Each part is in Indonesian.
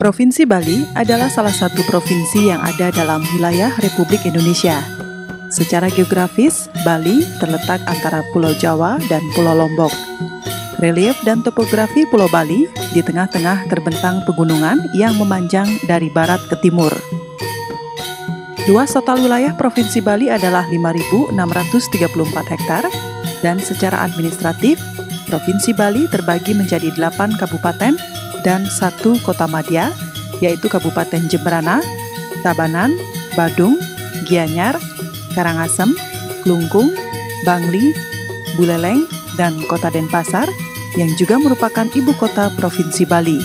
Provinsi Bali adalah salah satu provinsi yang ada dalam wilayah Republik Indonesia. Secara geografis, Bali terletak antara Pulau Jawa dan Pulau Lombok. Relief dan topografi Pulau Bali di tengah-tengah terbentang pegunungan yang memanjang dari barat ke timur. Luas total wilayah Provinsi Bali adalah 5.634 hektar dan secara administratif, Provinsi Bali terbagi menjadi 8 kabupaten dan 1 kota madya, yaitu Kabupaten Jemberana, Tabanan, Badung, Gianyar, Karangasem, Klungkung, Bangli, Buleleng, dan Kota Denpasar, yang juga merupakan ibu kota Provinsi Bali.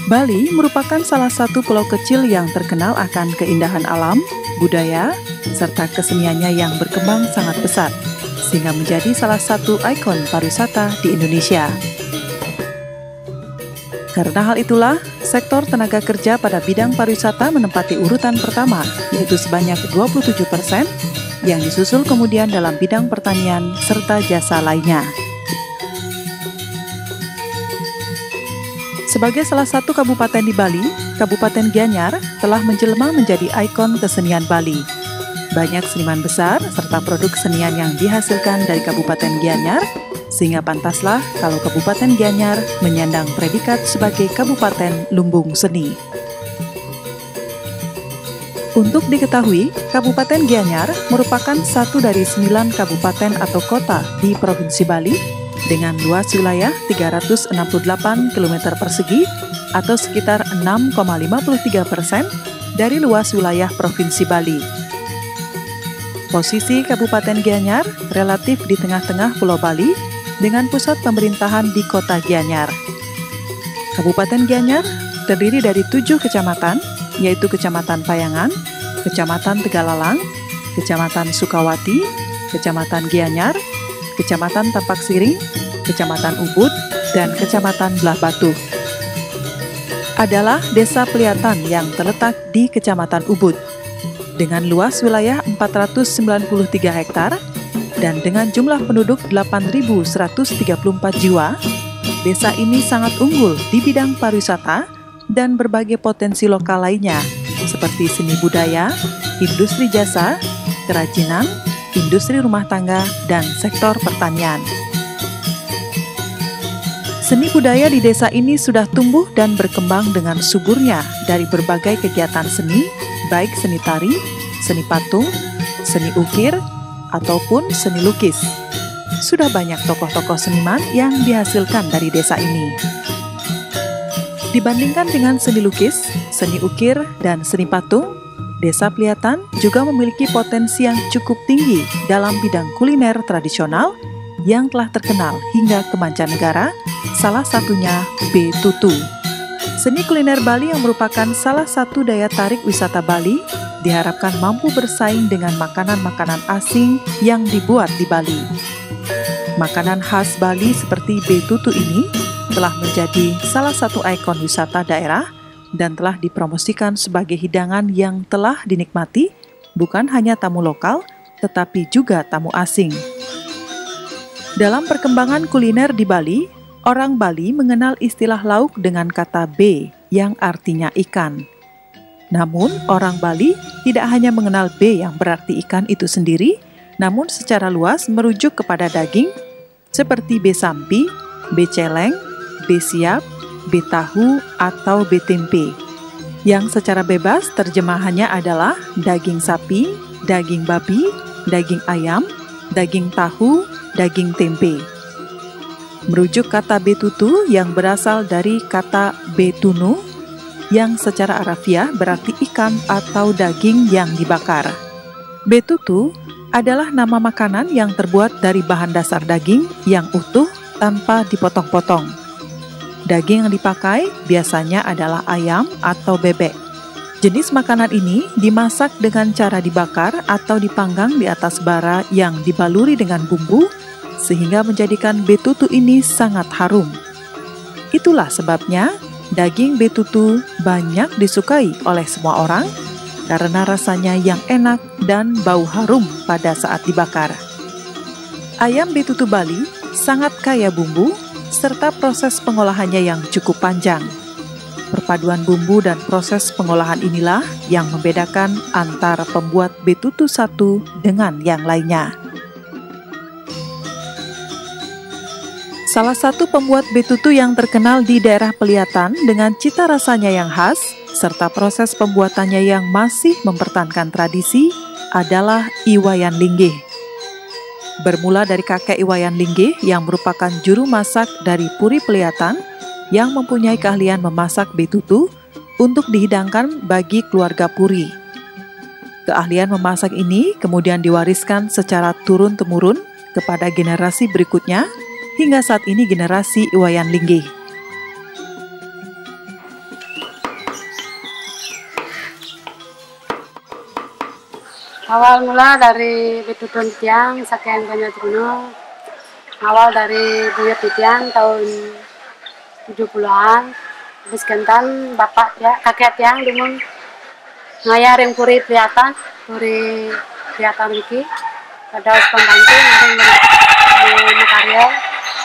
Bali merupakan salah satu pulau kecil yang terkenal akan keindahan alam, budaya, serta keseniannya yang berkembang sangat pesat, sehingga menjadi salah satu ikon pariwisata di Indonesia. Karena hal itulah, sektor tenaga kerja pada bidang pariwisata menempati urutan pertama, yaitu sebanyak 27%, yang disusul kemudian dalam bidang pertanian serta jasa lainnya. Sebagai salah satu kabupaten di Bali, Kabupaten Gianyar telah menjelma menjadi ikon kesenian Bali. Banyak seniman besar serta produk kesenian yang dihasilkan dari Kabupaten Gianyar, sehingga pantaslah kalau Kabupaten Gianyar menyandang predikat sebagai Kabupaten Lumbung Seni. Untuk diketahui, Kabupaten Gianyar merupakan satu dari 9 kabupaten atau kota di Provinsi Bali dengan luas wilayah 368 km persegi atau sekitar 6,53% dari luas wilayah Provinsi Bali. Posisi Kabupaten Gianyar relatif di tengah-tengah Pulau Bali dengan pusat pemerintahan di Kota Gianyar. Kabupaten Gianyar terdiri dari 7 kecamatan, yaitu Kecamatan Payangan, Kecamatan Tegalalang, Kecamatan Sukawati, Kecamatan Gianyar, Kecamatan Tampak Siring, Kecamatan Ubud, dan Kecamatan Belah Batu. Adalah Desa Peliatan yang terletak di Kecamatan Ubud, dengan luas wilayah 493 hektar dan dengan jumlah penduduk 8.134 jiwa, desa ini sangat unggul di bidang pariwisata dan berbagai potensi lokal lainnya, seperti seni budaya, industri jasa, kerajinan, industri rumah tangga, dan sektor pertanian. Seni budaya di desa ini sudah tumbuh dan berkembang dengan suburnya dari berbagai kegiatan seni, baik seni tari, seni patung, seni ukir, ataupun seni lukis. Sudah banyak tokoh-tokoh seniman yang dihasilkan dari desa ini. Dibandingkan dengan seni lukis, seni ukir, dan seni patung, Desa Peliatan juga memiliki potensi yang cukup tinggi dalam bidang kuliner tradisional yang telah terkenal hingga ke mancanegara, salah satunya Betutu. Seni kuliner Bali yang merupakan salah satu daya tarik wisata Bali diharapkan mampu bersaing dengan makanan-makanan asing yang dibuat di Bali. Makanan khas Bali seperti Betutu ini telah menjadi salah satu ikon wisata daerah dan telah dipromosikan sebagai hidangan yang telah dinikmati bukan hanya tamu lokal, tetapi juga tamu asing. Dalam perkembangan kuliner di Bali, orang Bali mengenal istilah lauk dengan kata B yang artinya ikan. Namun, orang Bali tidak hanya mengenal B yang berarti ikan itu sendiri, namun secara luas merujuk kepada daging seperti B sampi, B celeng, B siap, B tahu, atau B tempe. yang secara bebas terjemahannya adalah daging sapi, daging babi, daging ayam, daging tahu, daging tempe. Merujuk kata betutu yang berasal dari kata betunu, yang secara Arabiah berarti ikan atau daging yang dibakar. Betutu adalah nama makanan yang terbuat dari bahan dasar daging yang utuh tanpa dipotong-potong. Daging yang dipakai biasanya adalah ayam atau bebek. Jenis makanan ini dimasak dengan cara dibakar atau dipanggang di atas bara yang dibaluri dengan bumbu, sehingga menjadikan betutu ini sangat harum. Itulah sebabnya daging betutu banyak disukai oleh semua orang karena rasanya yang enak dan bau harum pada saat dibakar. Ayam betutu Bali sangat kaya bumbu serta proses pengolahannya yang cukup panjang. Perpaduan bumbu dan proses pengolahan inilah yang membedakan antara pembuat betutu satu dengan yang lainnya. Salah satu pembuat betutu yang terkenal di daerah Peliatan dengan cita rasanya yang khas, serta proses pembuatannya yang masih mempertahankan tradisi, adalah Iwayan Linggih. Bermula dari kakek Iwayan Linggih yang merupakan juru masak dari Puri Peliatan, yang mempunyai keahlian memasak betutu untuk dihidangkan bagi keluarga Puri. Keahlian memasak ini kemudian diwariskan secara turun-temurun kepada generasi berikutnya, hingga saat ini generasi Iwayan Linggih. Awal mula dari betutu tiang saking banyak gunung. Awal dari buyut tiang tahun 70-an. Habis kentan bapak ya, kakek tiang dulu ngayar yang Puri Peliatan Riki. Ada pembantu yang karya.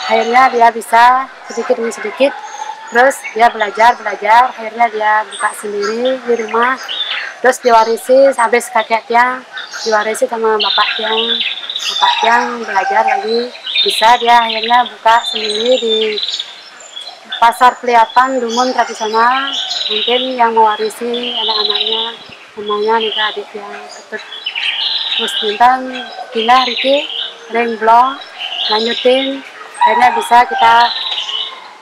Akhirnya dia bisa sedikit demi sedikit, terus dia belajar, akhirnya dia buka sendiri di rumah, terus diwarisi habis kakek tiang, diwarisi sama bapak tiang belajar lagi, bisa dia akhirnya buka sendiri di pasar Peliatan Dumun tradisional, mungkin yang mewarisi anak-anaknya, namanya nikah adik yang ketut. Terus bintang pindah Riki, ring blong, lanjutin. Akhirnya bisa kita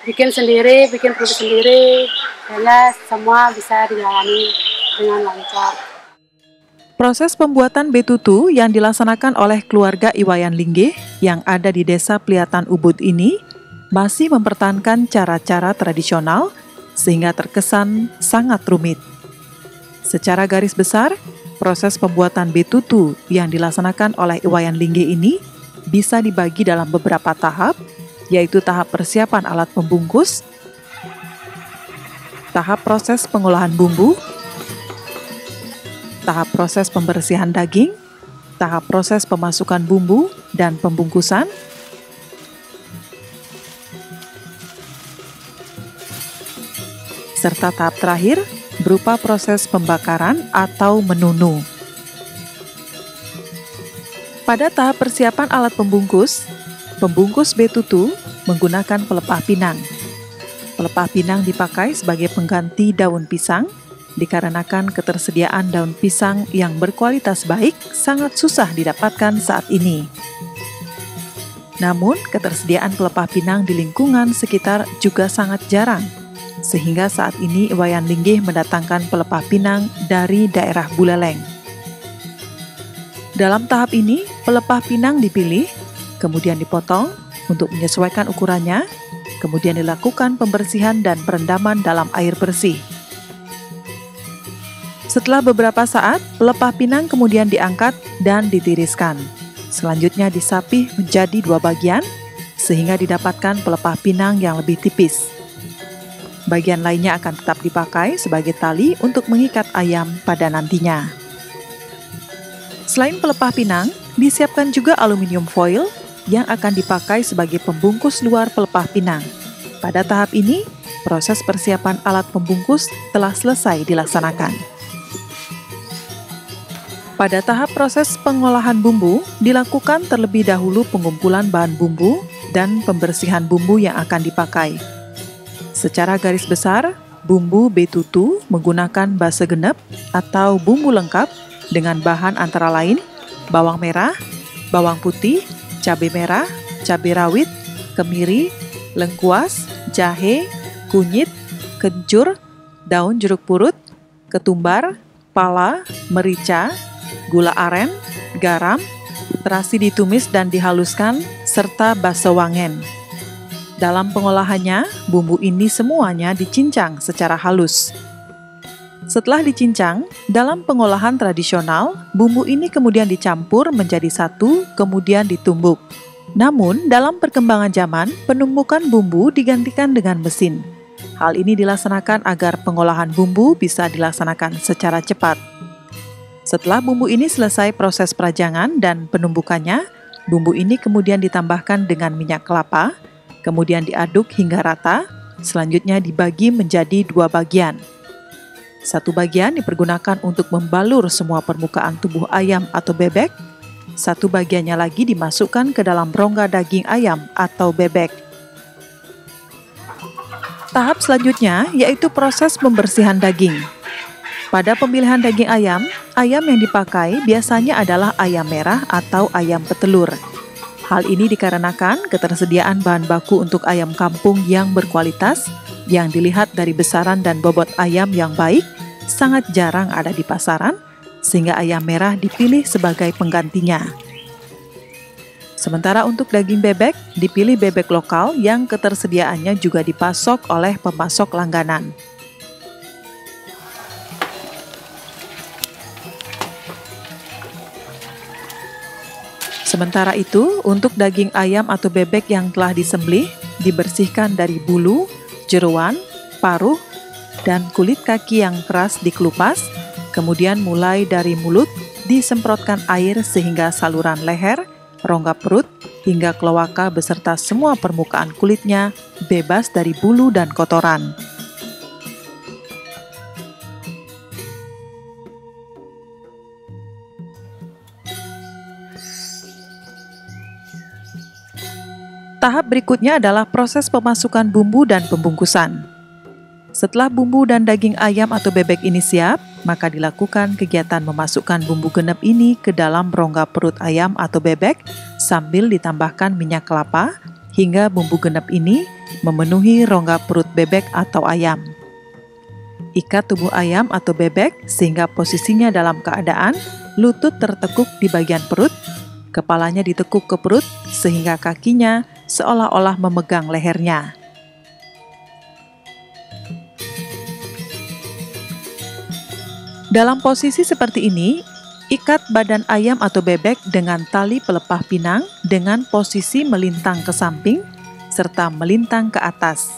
bikin produk sendiri, akhirnya semua bisa dijalani dengan lancar. Proses pembuatan betutu yang dilaksanakan oleh keluarga Iwayan Linggih yang ada di Desa Peliatan Ubud ini masih mempertahankan cara-cara tradisional sehingga terkesan sangat rumit. Secara garis besar, proses pembuatan betutu yang dilaksanakan oleh Iwayan Linggih ini bisa dibagi dalam beberapa tahap, yaitu tahap persiapan alat pembungkus, tahap proses pengolahan bumbu, tahap proses pembersihan daging, tahap proses pemasukan bumbu dan pembungkusan, serta tahap terakhir berupa proses pembakaran atau menunu. Pada tahap persiapan alat pembungkus betutu menggunakan pelepah pinang. Pelepah pinang dipakai sebagai pengganti daun pisang, dikarenakan ketersediaan daun pisang yang berkualitas baik sangat susah didapatkan saat ini. Namun, ketersediaan pelepah pinang di lingkungan sekitar juga sangat jarang, sehingga saat ini Iwayan Linggih mendatangkan pelepah pinang dari daerah Buleleng. Dalam tahap ini, pelepah pinang dipilih, kemudian dipotong untuk menyesuaikan ukurannya, kemudian dilakukan pembersihan dan perendaman dalam air bersih. Setelah beberapa saat, pelepah pinang kemudian diangkat dan ditiriskan. Selanjutnya disapih menjadi 2 bagian, sehingga didapatkan pelepah pinang yang lebih tipis. Bagian lainnya akan tetap dipakai sebagai tali untuk mengikat ayam pada nantinya. Selain pelepah pinang, disiapkan juga aluminium foil yang akan dipakai sebagai pembungkus luar pelepah pinang. Pada tahap ini, proses persiapan alat pembungkus telah selesai dilaksanakan. Pada tahap proses pengolahan bumbu, dilakukan terlebih dahulu pengumpulan bahan bumbu dan pembersihan bumbu yang akan dipakai. Secara garis besar, Bumbu betutu menggunakan base genep atau bumbu lengkap dengan bahan antara lain bawang merah, bawang putih, cabai merah, cabai rawit, kemiri, lengkuas, jahe, kunyit, kencur, daun jeruk purut, ketumbar, pala, merica, gula aren, garam, terasi ditumis dan dihaluskan, serta basewangen. Dalam pengolahannya, bumbu ini semuanya dicincang secara halus. Setelah dicincang, dalam pengolahan tradisional, bumbu ini kemudian dicampur menjadi satu, kemudian ditumbuk. Namun, dalam perkembangan zaman, penumbukan bumbu digantikan dengan mesin. Hal ini dilaksanakan agar pengolahan bumbu bisa dilaksanakan secara cepat. Setelah bumbu ini selesai proses perajangan dan penumbukannya, bumbu ini kemudian ditambahkan dengan minyak kelapa, kemudian diaduk hingga rata, selanjutnya dibagi menjadi 2 bagian. Satu bagian dipergunakan untuk membalur semua permukaan tubuh ayam atau bebek, satu bagiannya lagi dimasukkan ke dalam rongga daging ayam atau bebek. Tahap selanjutnya yaitu proses pembersihan daging. Pada pemilihan daging ayam yang dipakai biasanya adalah ayam merah atau ayam petelur. Hal ini dikarenakan ketersediaan bahan baku untuk ayam kampung yang berkualitas, yang dilihat dari besaran dan bobot ayam yang baik, sangat jarang ada di pasaran, sehingga ayam merah dipilih sebagai penggantinya. Sementara untuk daging bebek, dipilih bebek lokal yang ketersediaannya juga dipasok oleh pemasok langganan. Sementara itu, untuk daging ayam atau bebek yang telah disembelih, dibersihkan dari bulu, jeroan, paruh, dan kulit kaki yang keras dikelupas, kemudian mulai dari mulut disemprotkan air sehingga saluran leher, rongga perut, hingga keloaka beserta semua permukaan kulitnya bebas dari bulu dan kotoran. Tahap berikutnya adalah proses pemasukan bumbu dan pembungkusan. Setelah bumbu dan daging ayam atau bebek ini siap, maka dilakukan kegiatan memasukkan bumbu genep ini ke dalam rongga perut ayam atau bebek sambil ditambahkan minyak kelapa hingga bumbu genep ini memenuhi rongga perut bebek atau ayam. Ikat tubuh ayam atau bebek sehingga posisinya dalam keadaan lutut tertekuk di bagian perut, kepalanya ditekuk ke perut sehingga kakinya seolah-olah memegang lehernya. Dalam posisi seperti ini, ikat badan ayam atau bebek dengan tali pelepah pinang dengan posisi melintang ke samping serta melintang ke atas.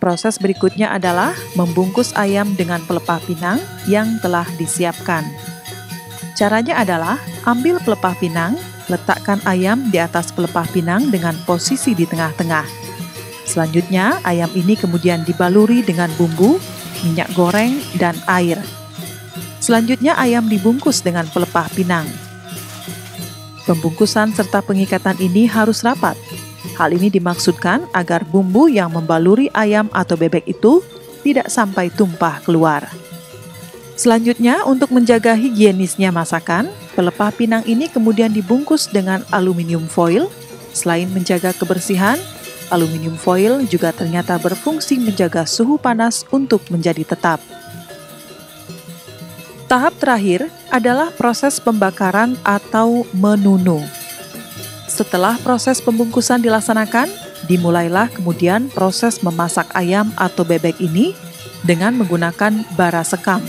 Proses berikutnya adalah membungkus ayam dengan pelepah pinang yang telah disiapkan. Caranya adalah ambil pelepah pinang, letakkan ayam di atas pelepah pinang dengan posisi di tengah-tengah. Selanjutnya, ayam ini kemudian dibaluri dengan bumbu, minyak goreng, dan air. Selanjutnya, ayam dibungkus dengan pelepah pinang. Pembungkusan serta pengikatan ini harus rapat. Hal ini dimaksudkan agar bumbu yang membaluri ayam atau bebek itu tidak sampai tumpah keluar. Selanjutnya, untuk menjaga higienisnya masakan, pelepah pinang ini kemudian dibungkus dengan aluminium foil. Selain menjaga kebersihan, aluminium foil juga ternyata berfungsi menjaga suhu panas untuk menjadi tetap. Tahap terakhir adalah proses pembakaran atau menunu. Setelah proses pembungkusan dilaksanakan, dimulailah kemudian proses memasak ayam atau bebek ini dengan menggunakan bara sekam.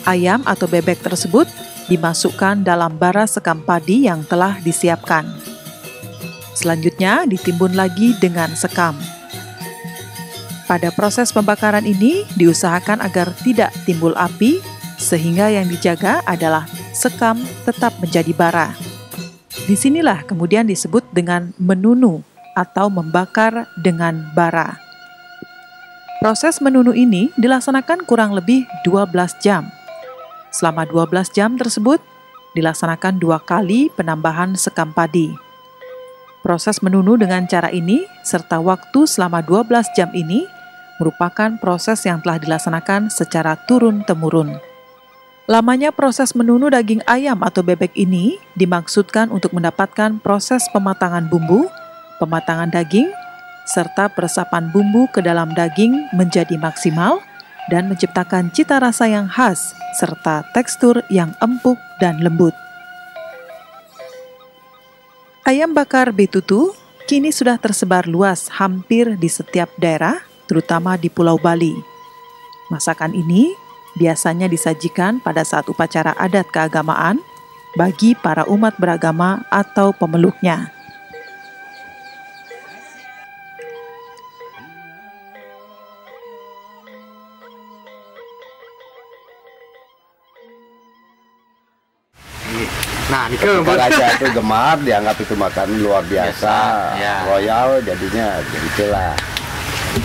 Ayam atau bebek tersebut dimasukkan dalam bara sekam padi yang telah disiapkan. Selanjutnya ditimbun lagi dengan sekam. Pada proses pembakaran ini diusahakan agar tidak timbul api, sehingga yang dijaga adalah sekam tetap menjadi bara. Disinilah kemudian disebut dengan menunu atau membakar dengan bara. Proses menunu ini dilaksanakan kurang lebih 12 jam. Selama 12 jam tersebut, dilaksanakan 2 kali penambahan sekam padi. Proses menunu dengan cara ini, serta waktu selama 12 jam ini, merupakan proses yang telah dilaksanakan secara turun-temurun. Lamanya proses menunu daging ayam atau bebek ini dimaksudkan untuk mendapatkan proses pematangan bumbu, pematangan daging, serta peresapan bumbu ke dalam daging menjadi maksimal dan menciptakan cita rasa yang khas serta tekstur yang empuk dan lembut. Ayam bakar betutu kini sudah tersebar luas hampir di setiap daerah, terutama di Pulau Bali. Masakan ini biasanya disajikan pada saat upacara adat keagamaan bagi para umat beragama atau pemeluknya. Nah, ketika raja itu gemar, dianggap itu makanan luar biasa, royal, jadinya begitulah.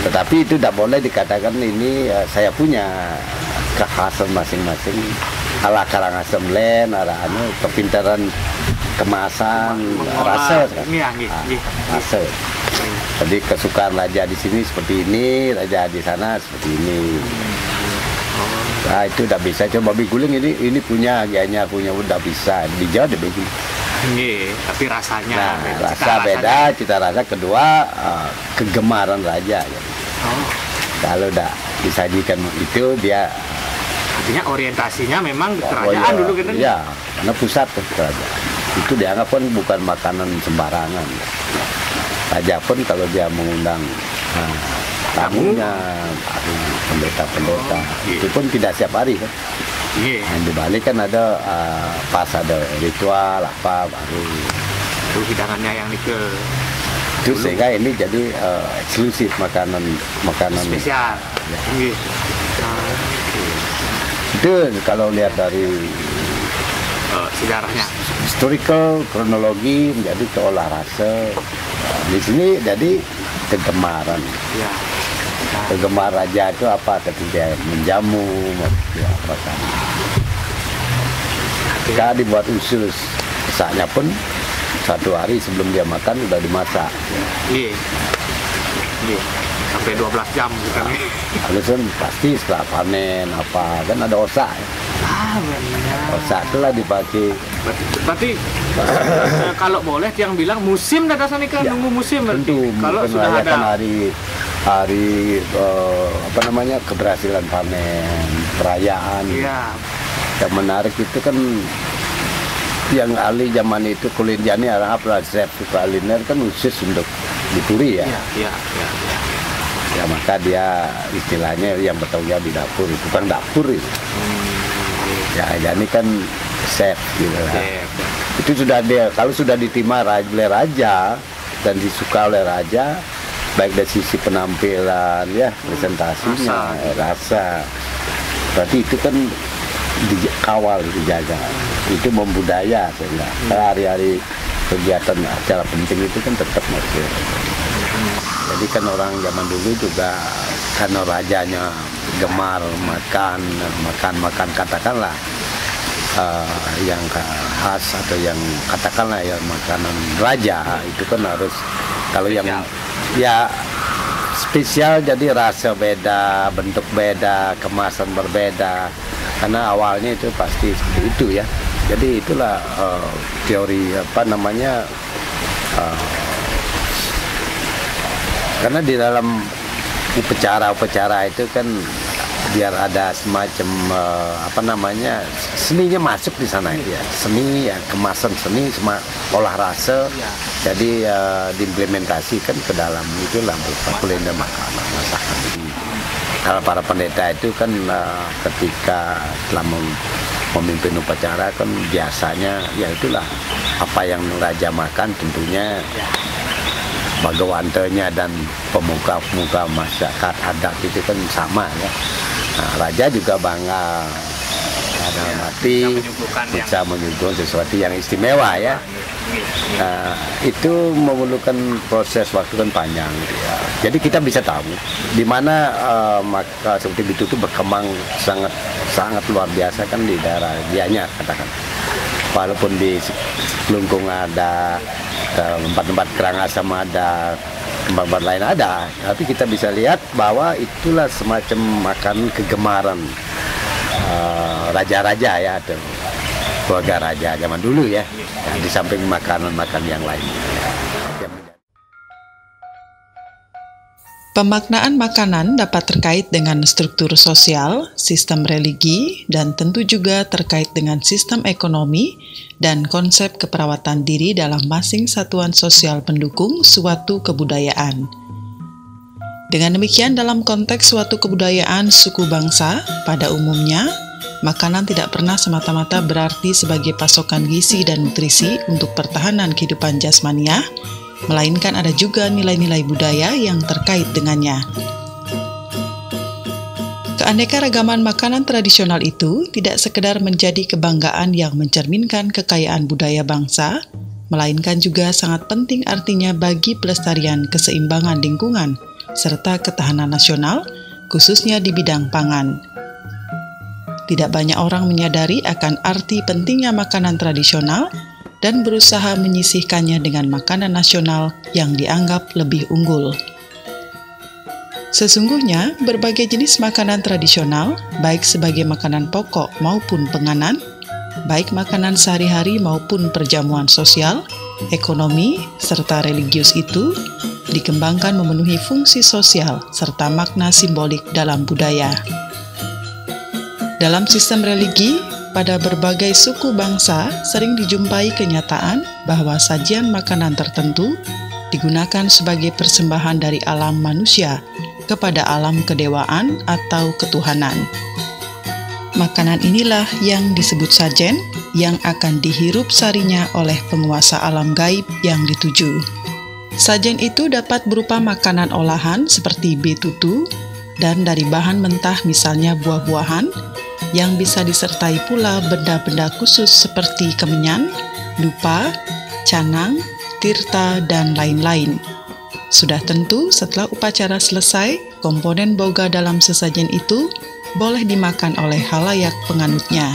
Tetapi itu tidak boleh dikatakan ini saya punya kekhasan masing-masing. Ala Karangasem Land, ala kepintaran kemasan, rasa. Rasa. Jadi kesukaan raja di sini seperti ini, raja di sana seperti ini. Nah itu udah bisa, coba babi guling ini punya, gianya punya, udah bisa dijauh deh begitu. Tapi rasanya nah, rasa beda, cita rasa kedua kegemaran raja. Kalau udah disajikan itu dia artinya orientasinya memang kerajaan dulu gitu. Iya, karena pusat kerajaan. Itu dianggap kan bukan makanan sembarangan. Raja pun kalau dia mengundang tamunya, pendeta-pendeta, itu pun tidak setiap hari kan. Yang di Bali kan ada pas ada ritual apa baru. Itu hidangannya yang itu sehingga ini jadi eksklusif makanan spesial. Itu kalau lihat dari sejarahnya, historical, kronologi menjadi keolah rasa. Di sini jadi kegemaran. Kegemar raja itu apa? Ketika menjamu, apa kan? Ketika dibuat usus, masaknya pun 1 hari sebelum dia makan sudah dimasak. Sampai 12 jam gitu kan. Terus kan pasti setelah panen apa kan ada osak. Benar. Osak itulah dipakai. Berarti kalau boleh yang bilang musim dah dasar nikah, nunggu musim berarti. Tentu, kalau sudah ada hari apa namanya keberhasilan panen, perayaan. Yang menarik itu kan yang ahli zaman itu kulinernya adalah chef kuliner kan khusus untuk dipuri ya. Ya maka dia istilahnya yang bertanggung jawab di dapur, bukan dapur itu. Ya ini kan chef gitu lah. Itu sudah dia kalau sudah diterima oleh raja dan disuka oleh raja, baik dari sisi penampilan ya, presentasinya, rasa. Berarti itu kan dikawal, dijaga. Itu membudaya sehingga hari-hari kegiatan acara penting itu kan tetap masih. Jadi kan orang zaman dulu juga karena rajanya gemar makan katakanlah yang khas atau yang katakanlah yang makanan raja itu kan harus kalau yang ya spesial jadi rasa beda, bentuk beda, kemasan berbeda karena awalnya itu pasti seperti itu ya. Jadi itulah teori apa namanya karena di dalam upacara itu kan biar ada semacam apa namanya seninya masuk di sana ya, seni ya, kemasan seni sama olah rasa jadi diimplementasikan ke dalam itulah berupa kuliner makanan masakan. Kalau para pendeta itu kan ketika telah memimpin upacara kan biasanya ya itulah apa yang raja makan tentunya bagawantanya dan pemuka-pemuka masyarakat adat itu kan sama ya. Nah, raja juga bangga karena mati bisa menyuguhkan sesuatu yang istimewa ya. Nah, itu memerlukan proses waktu kan panjang ya. Jadi kita bisa tahu di mana maka seperti itu tuh berkembang sangat luar biasa kan di daerah Gianyar katakan. walaupun di Kelungkung ada, tempat-tempat Karangasem ada, tempat-tempat lain ada, tapi kita bisa lihat bahwa itulah semacam makan kegemaran raja-raja ya, atau keluarga raja zaman dulu ya, di samping makanan-makan yang lain. Pemaknaan makanan dapat terkait dengan struktur sosial, sistem religi, dan tentu juga terkait dengan sistem ekonomi dan konsep keperawatan diri dalam masing satuan sosial pendukung suatu kebudayaan. Dengan demikian, dalam konteks suatu kebudayaan suku bangsa, pada umumnya, makanan tidak pernah semata-mata berarti sebagai pasokan gizi dan nutrisi untuk pertahanan kehidupan jasmaniah, melainkan ada juga nilai-nilai budaya yang terkait dengannya. Keanekaragaman makanan tradisional itu tidak sekedar menjadi kebanggaan yang mencerminkan kekayaan budaya bangsa, melainkan juga sangat penting artinya bagi pelestarian keseimbangan lingkungan serta ketahanan nasional, khususnya di bidang pangan. Tidak banyak orang menyadari akan arti pentingnya makanan tradisional dan berusaha menyisihkannya dengan makanan nasional yang dianggap lebih unggul. Sesungguhnya, berbagai jenis makanan tradisional, baik sebagai makanan pokok maupun penganan, baik makanan sehari-hari maupun perjamuan sosial, ekonomi, serta religius itu, dikembangkan memenuhi fungsi sosial serta makna simbolik dalam budaya. Dalam sistem religi, pada berbagai suku bangsa sering dijumpai kenyataan bahwa sajian makanan tertentu digunakan sebagai persembahan dari alam manusia kepada alam kedewaan atau ketuhanan. Makanan inilah yang disebut sajen yang akan dihirup sarinya oleh penguasa alam gaib yang dituju. Sajen itu dapat berupa makanan olahan seperti betutu dan dari bahan mentah misalnya buah-buahan, yang bisa disertai pula benda-benda khusus seperti kemenyan, dupa, canang, tirta, dan lain-lain. Sudah tentu setelah upacara selesai, komponen boga dalam sesajen itu boleh dimakan oleh halayak penganutnya.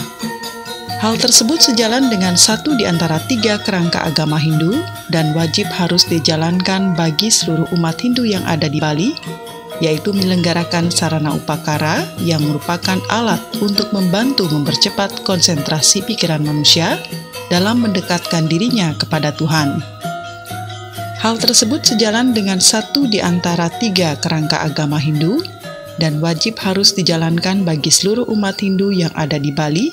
Hal tersebut sejalan dengan satu di antara 3 kerangka agama Hindu dan wajib harus dijalankan bagi seluruh umat Hindu yang ada di Bali, yaitu menyelenggarakan sarana upakara yang merupakan alat untuk membantu mempercepat konsentrasi pikiran manusia dalam mendekatkan dirinya kepada Tuhan. Hal tersebut sejalan dengan satu di antara 3 kerangka agama Hindu dan wajib harus dijalankan bagi seluruh umat Hindu yang ada di Bali,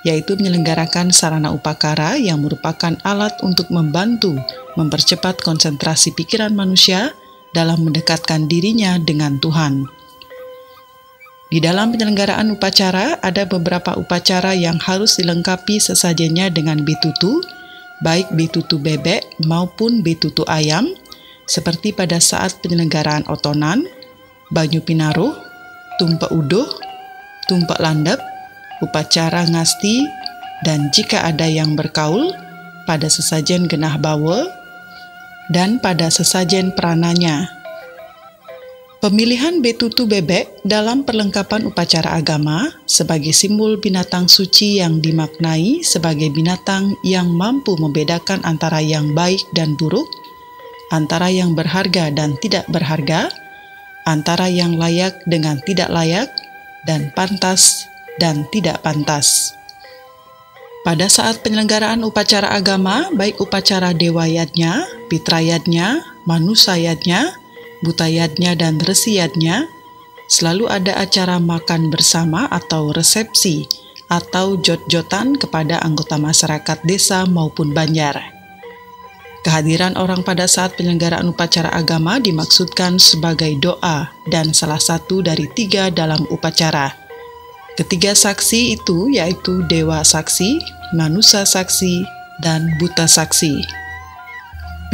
yaitu menyelenggarakan sarana upakara yang merupakan alat untuk membantu mempercepat konsentrasi pikiran manusia dalam mendekatkan dirinya dengan Tuhan. Di dalam penyelenggaraan upacara, ada beberapa upacara yang harus dilengkapi sesajennya dengan betutu, baik betutu bebek maupun betutu ayam, seperti pada saat penyelenggaraan otonan, banyu pinaruh, tumpak uduh, tumpak landep, upacara ngasti, dan jika ada yang berkaul, pada sesajen genah bawa, dan pada sesajen perananya. Pemilihan betutu bebek dalam perlengkapan upacara agama sebagai simbol binatang suci yang dimaknai sebagai binatang yang mampu membedakan antara yang baik dan buruk, antara yang berharga dan tidak berharga, antara yang layak dengan tidak layak, dan pantas dan tidak pantas. Pada saat penyelenggaraan upacara agama, baik upacara dewayatnya, pitrayatnya, manusayatnya, butayatnya, dan resiyatnya, selalu ada acara makan bersama atau resepsi atau jot-jotan kepada anggota masyarakat desa maupun banjar. Kehadiran orang pada saat penyelenggaraan upacara agama dimaksudkan sebagai doa dan salah satu dari 3 dalam upacara. Ketiga saksi itu yaitu Dewa Saksi, Manusa Saksi, dan Buta Saksi.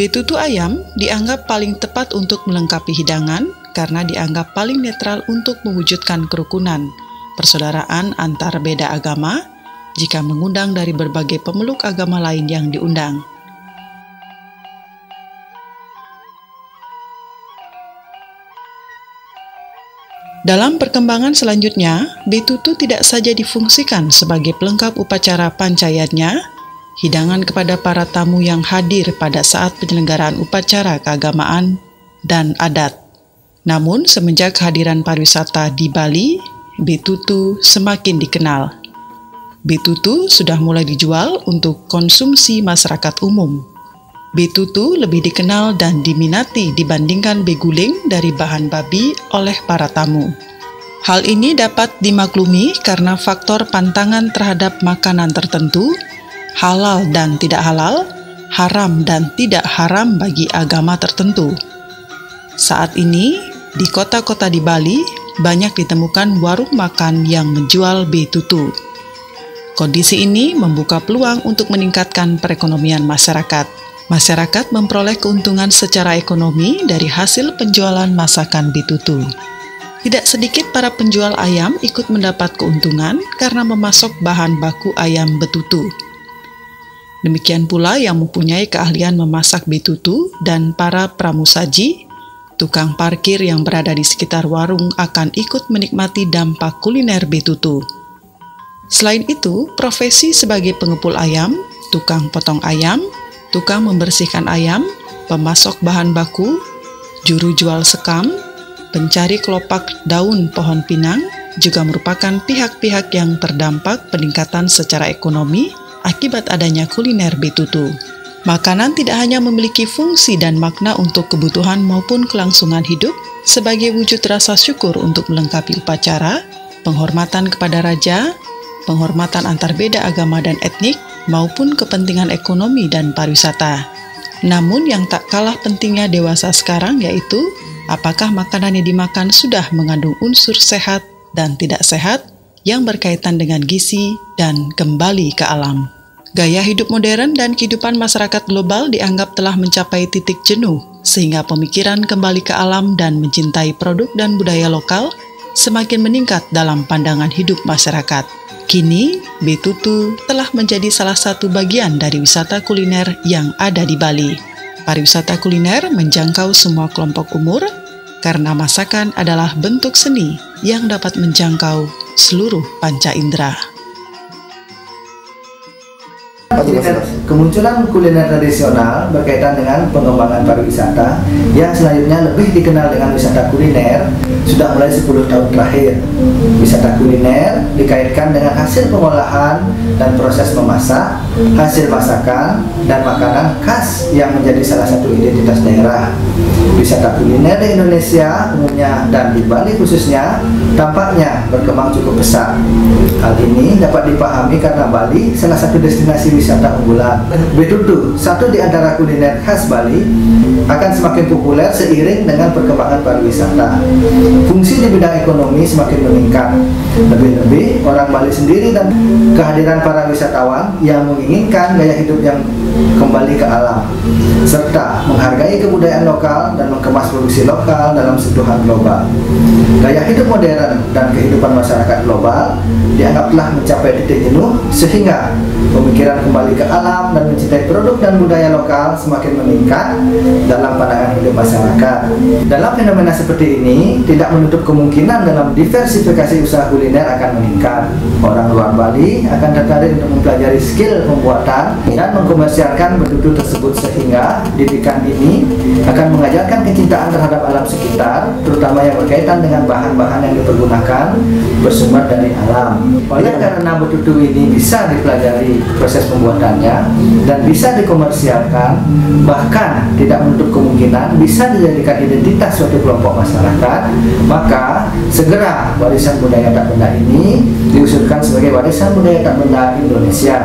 Betutu ayam dianggap paling tepat untuk melengkapi hidangan karena dianggap paling netral untuk mewujudkan kerukunan, persaudaraan antar beda agama, jika mengundang dari berbagai pemeluk agama lain yang diundang. Dalam perkembangan selanjutnya, betutu tidak saja difungsikan sebagai pelengkap upacara pancayatnya, hidangan kepada para tamu yang hadir pada saat penyelenggaraan upacara keagamaan dan adat. Namun, semenjak kehadiran pariwisata di Bali, betutu semakin dikenal. Betutu sudah mulai dijual untuk konsumsi masyarakat umum. Betutu lebih dikenal dan diminati dibandingkan beguling dari bahan babi oleh para tamu. Hal ini dapat dimaklumi karena faktor pantangan terhadap makanan tertentu, halal dan tidak halal, haram dan tidak haram bagi agama tertentu. Saat ini, di kota-kota di Bali, banyak ditemukan warung makan yang menjual betutu. Kondisi ini membuka peluang untuk meningkatkan perekonomian masyarakat. Masyarakat memperoleh keuntungan secara ekonomi dari hasil penjualan masakan betutu. Tidak sedikit para penjual ayam ikut mendapat keuntungan karena memasok bahan baku ayam betutu. Demikian pula yang mempunyai keahlian memasak betutu dan para pramusaji, tukang parkir yang berada di sekitar warung akan ikut menikmati dampak kuliner betutu. Selain itu, profesi sebagai pengepul ayam, tukang potong ayam, tukang membersihkan ayam, pemasok bahan baku, juru jual sekam, pencari kelopak daun pohon pinang juga merupakan pihak-pihak yang terdampak peningkatan secara ekonomi akibat adanya kuliner betutu. Makanan tidak hanya memiliki fungsi dan makna untuk kebutuhan maupun kelangsungan hidup sebagai wujud rasa syukur untuk melengkapi upacara, penghormatan kepada raja, penghormatan antar beda agama dan etnik, maupun kepentingan ekonomi dan pariwisata. Namun yang tak kalah pentingnya dewasa sekarang yaitu apakah makanan yang dimakan sudah mengandung unsur sehat dan tidak sehat yang berkaitan dengan gizi dan kembali ke alam. Gaya hidup modern dan kehidupan masyarakat global dianggap telah mencapai titik jenuh, sehingga pemikiran kembali ke alam dan mencintai produk dan budaya lokal semakin meningkat dalam pandangan hidup masyarakat. Kini, betutu telah menjadi salah satu bagian dari wisata kuliner yang ada di Bali. Pariwisata kuliner menjangkau semua kelompok umur karena masakan adalah bentuk seni yang dapat menjangkau seluruh panca indera. Kemunculan kuliner tradisional berkaitan dengan pengembangan pariwisata yang selanjutnya lebih dikenal dengan wisata kuliner sudah mulai 10 tahun terakhir. Wisata kuliner dikaitkan dengan hasil pengolahan dan proses memasak, hasil masakan, dan makanan khas yang menjadi salah satu identitas daerah. Wisata kuliner di Indonesia umumnya dan di Bali khususnya tampaknya berkembang cukup pesat. Hal ini dapat dipahami karena Bali salah satu destinasi wisata unggulan. Betutu, satu di antara kuliner khas Bali, akan semakin populer seiring dengan perkembangan pariwisata. Fungsi di bidang ekonomi semakin meningkat. Lebih-lebih orang Bali sendiri dan kehadiran para wisatawan yang menginginkan gaya hidup yang kembali ke alam, serta menghargai kebudayaan lokal dan mengemas produksi lokal dalam sentuhan global. Gaya hidup modern dan kehidupan masyarakat global dianggap telah mencapai titik jenuh sehingga pemikiran kembali ke alam dan mencintai produk dan budaya lokal semakin meningkat dalam pandangan hidup masyarakat. Dalam fenomena seperti ini, tidak menutup kemungkinan dalam diversifikasi usaha kuliner akan meningkat. Orang luar Bali akan tertarik untuk mempelajari skill pembuatan dan mengkomersialkan betutu tersebut sehingga didikan ini akan mengajarkan kecintaan terhadap alam sekitar, terutama yang berkaitan dengan bahan-bahan yang dipergunakan bersumber dari alam. Oleh karena betutu ini bisa dipelajari proses pembuatannya dan bisa dikomersialkan, bahkan tidak menutup kemungkinan bisa dijadikan identitas suatu kelompok masyarakat, maka segera warisan budaya tak benda ini diusulkan sebagai warisan budaya tak benda Indonesia.